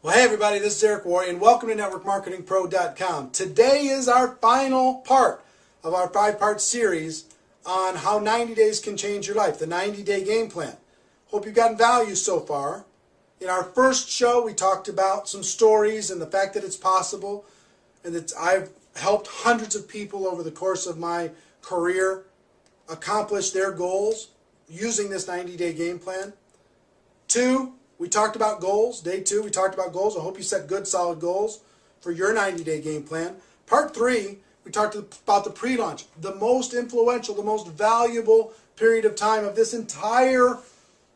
Well, hey everybody, this is Worre, and welcome to NetworkMarketingPro.com. Today is our final part of our 5-part series on how 90 days can change your life, the 90-day game plan. Hope you've gotten value so far. In our first show, we talked about some stories and the fact that it's possible, and that I've helped hundreds of people over the course of my career accomplish their goals using this 90-day game plan. 2, we talked about goals. Day 2, we talked about goals. I hope you set good, solid goals for your 90-day game plan. Part 3, we talked about the pre-launch, the most influential, the most valuable period of time of this entire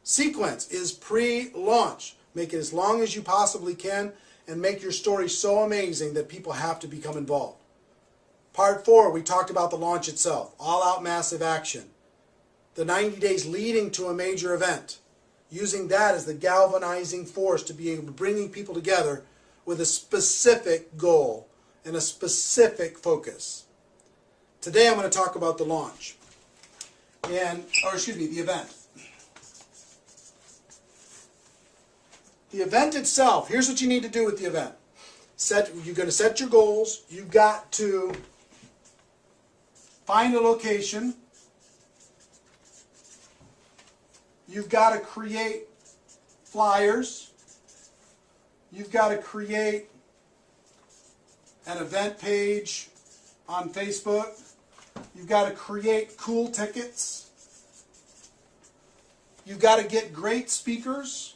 sequence is pre-launch. Make it as long as you possibly can and make your story so amazing that people have to become involved. Part 4, we talked about the launch itself, all-out massive action. The 90 days leading to a major event. Using that as the galvanizing force to be able to bring people together with a specific goal and a specific focus. Today I'm going to talk about the launch, the event. The event itself, here's what you need to do with the event. You're going to set your goals. You've got to find a location. You've got to create flyers. You've got to create an event page on Facebook. You've got to create cool tickets. You've got to get great speakers.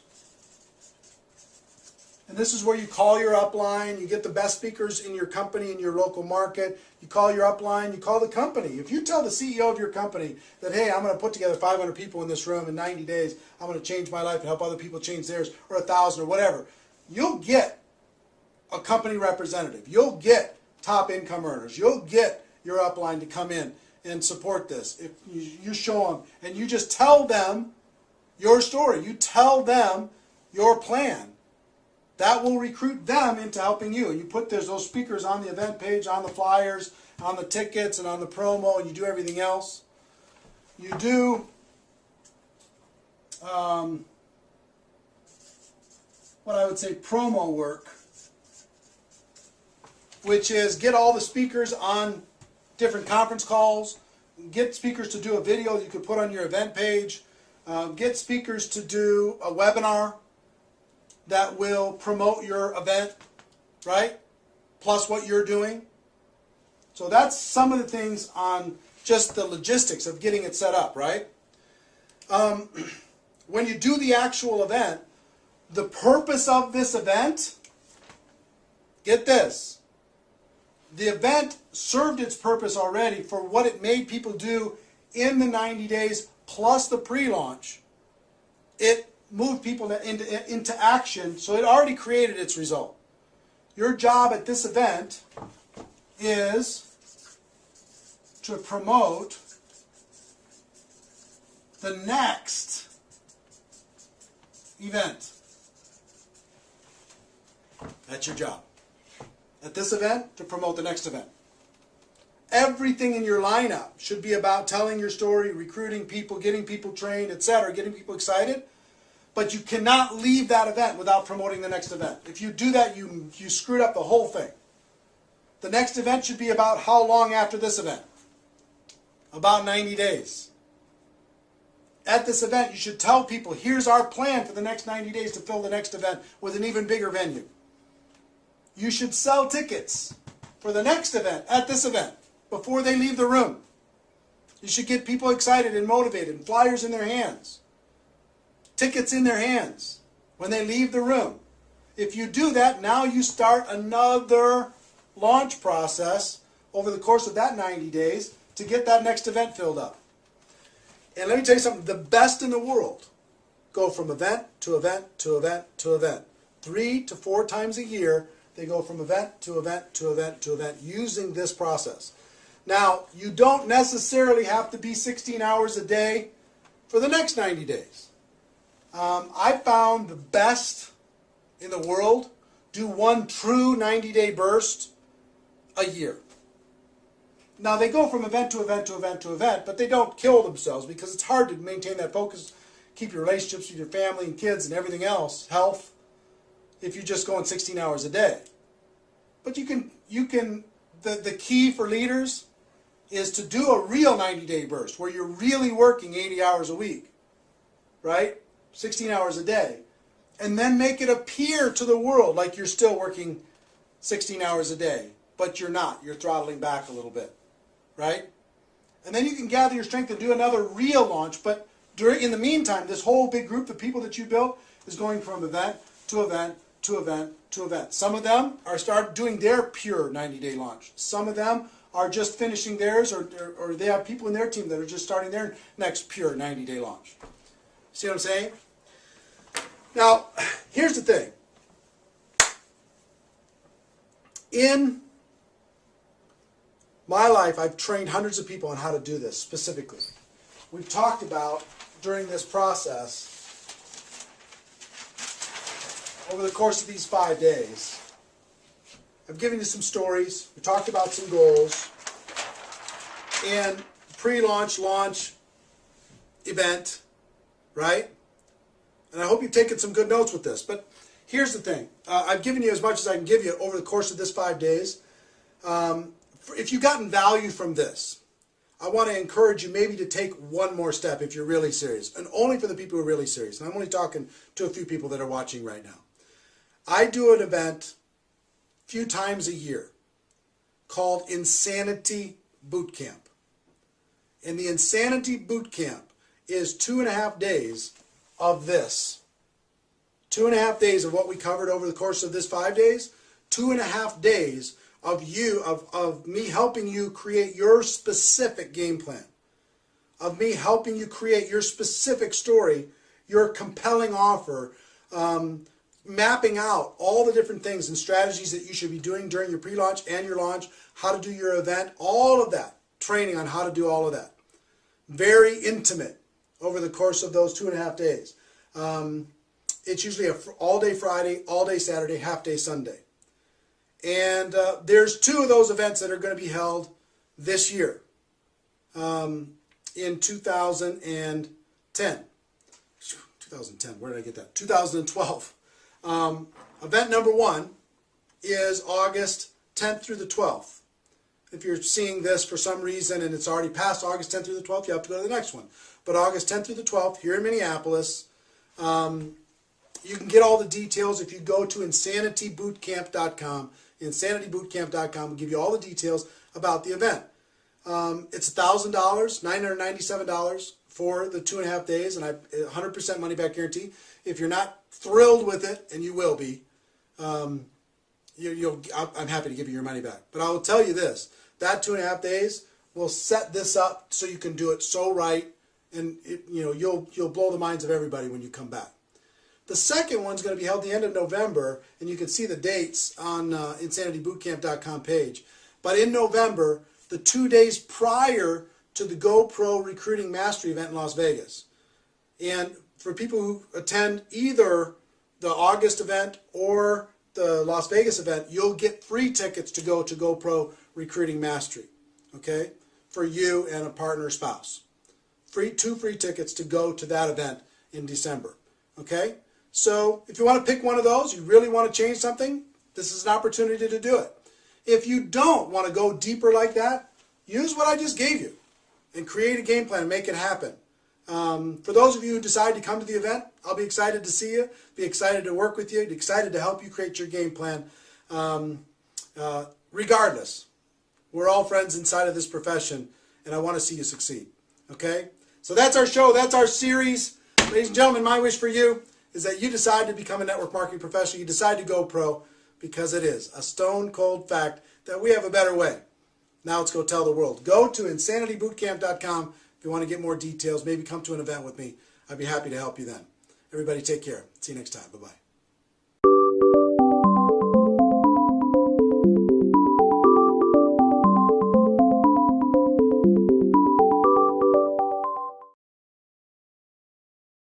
And this is where you call your upline. You get the best speakers in your company, in your local market. You call your upline. You call the company. If you tell the CEO of your company that, hey, I'm going to put together 500 people in this room in 90 days. I'm going to change my life and help other people change theirs, or 1,000 or whatever. You'll get a company representative. You'll get top income earners. You'll get your upline to come in and support this. If you show them and you just tell them your story. You tell them your plan. That will recruit them into helping you. And you put those speakers on the event page, on the flyers, on the tickets, and on the promo, and you do everything else. You do what I would say promo work, which is get all the speakers on different conference calls, get speakers to do a video you could put on your event page, get speakers to do a webinar that will promote your event, right? Plus what you're doing. So that's some of the things on just the logistics of getting it set up, right? When you do the actual event, the purpose of this event, get this, the event served its purpose already for what it made people do in the 90 days plus the pre-launch. It moved people into action, so it already created its result. Your job at this event is to promote the next event. That's your job. At this event, to promote the next event. Everything in your lineup should be about telling your story, recruiting people, getting people trained, etc., getting people excited. But you cannot leave that event without promoting the next event. If you do that, you screwed up the whole thing. The next event should be about how long after this event? About 90 days. At this event, you should tell people, here's our plan for the next 90 days to fill the next event with an even bigger venue. You should sell tickets for the next event at this event before they leave the room. You should get people excited and motivated and flyers in their hands. Tickets in their hands when they leave the room. If you do that, now you start another launch process over the course of that 90 days to get that next event filled up. And let me tell you something, the best in the world go from event to event to event to event. 3 to 4 times a year, they go from event to event to event to event using this process. Now, you don't necessarily have to be 16 hours a day for the next 90 days. I found the best in the world do one true 90-day burst a year. Now, they go from event to event to event to event, but they don't kill themselves because it's hard to maintain that focus, keep your relationships with your family and kids and everything else, health. if you're just going 16 hours a day. But you can the key for leaders is to do a real 90-day burst where you're really working 80 hours a week, right? 16 hours a day. And then make it appear to the world like you're still working 16 hours a day, but you're not. You're throttling back a little bit, right? And then you can gather your strength and do another real launch, but in the meantime, this whole big group of people that you built is going from event to event to event to event. Some of them are start doing their pure 90-day launch. Some of them are just finishing theirs, or they have people in their team that are just starting their next pure 90-day launch. See what I'm saying? Now, here's the thing. In my life, I've trained hundreds of people on how to do this specifically. We've talked about, during this process, over the course of these 5 days, I've given you some stories, we talked about some goals, and pre-launch, launch, event, right? And I hope you've taken some good notes with this. But here's the thing. I've given you as much as I can give you over the course of this 5 days. If you've gotten value from this, I want to encourage you maybe to take one more step if you're really serious. And only for the people who are really serious. And I'm only talking to a few people that are watching right now. I do an event a few times a year called Insanity Boot Camp. And the Insanity Boot Camp is 2.5 days of this. 2.5 days of what we covered over the course of this 5 days. 2.5 days of me helping you create your specific game plan. Of me helping you create your specific story, your compelling offer, mapping out all the different things and strategies that you should be doing during your pre-launch and your launch, how to do your event, all of that. Training on how to do all of that. Very intimate over the course of those 2.5 days. It's usually an all-day Friday, all-day Saturday, half-day Sunday. And there's 2 of those events that are going to be held this year in 2010. 2010, where did I get that? 2012. Event number 1 is August 10th through the 12th. If you're seeing this for some reason and it's already past August 10th through the 12th, you have to go to the next one. But August 10th through the 12th here in Minneapolis. You can get all the details if you go to insanitybootcamp.com. Insanitybootcamp.com will give you all the details about the event. It's $1,000, $997 for the 2.5 days, and 100% money back guarantee. If you're not thrilled with it, and you will be, I'm happy to give you your money back. But I will tell you this: that 2.5 days will set this up so you can do it so right, and you'll blow the minds of everybody when you come back. The second one's going to be held the end of November, and you can see the dates on insanitybootcamp.com page. But in November, the 2 days prior to the GoPro Recruiting Mastery event in Las Vegas. And for people who attend either the August event or the Las Vegas event, you'll get free tickets to go to GoPro Recruiting Mastery, okay, for you and a partner or spouse. 2 free tickets to go to that event in December, okay? So if you want to pick one of those, you really want to change something, this is an opportunity to do it. If you don't want to go deeper like that, use what I just gave you and create a game plan and make it happen. For those of you who decide to come to the event, I'll be excited to see you, be excited to work with you, excited to help you create your game plan. Regardless, we're all friends inside of this profession, and I want to see you succeed. Okay? So that's our show. That's our series. Ladies and gentlemen, my wish for you is that you decide to become a network marketing professional. You decide to go pro, because it is a stone cold fact that we have a better way. Now let's go tell the world. Go to insanitybootcamp.com if you want to get more details. Maybe come to an event with me. I'd be happy to help you then. Everybody take care. See you next time. Bye-bye.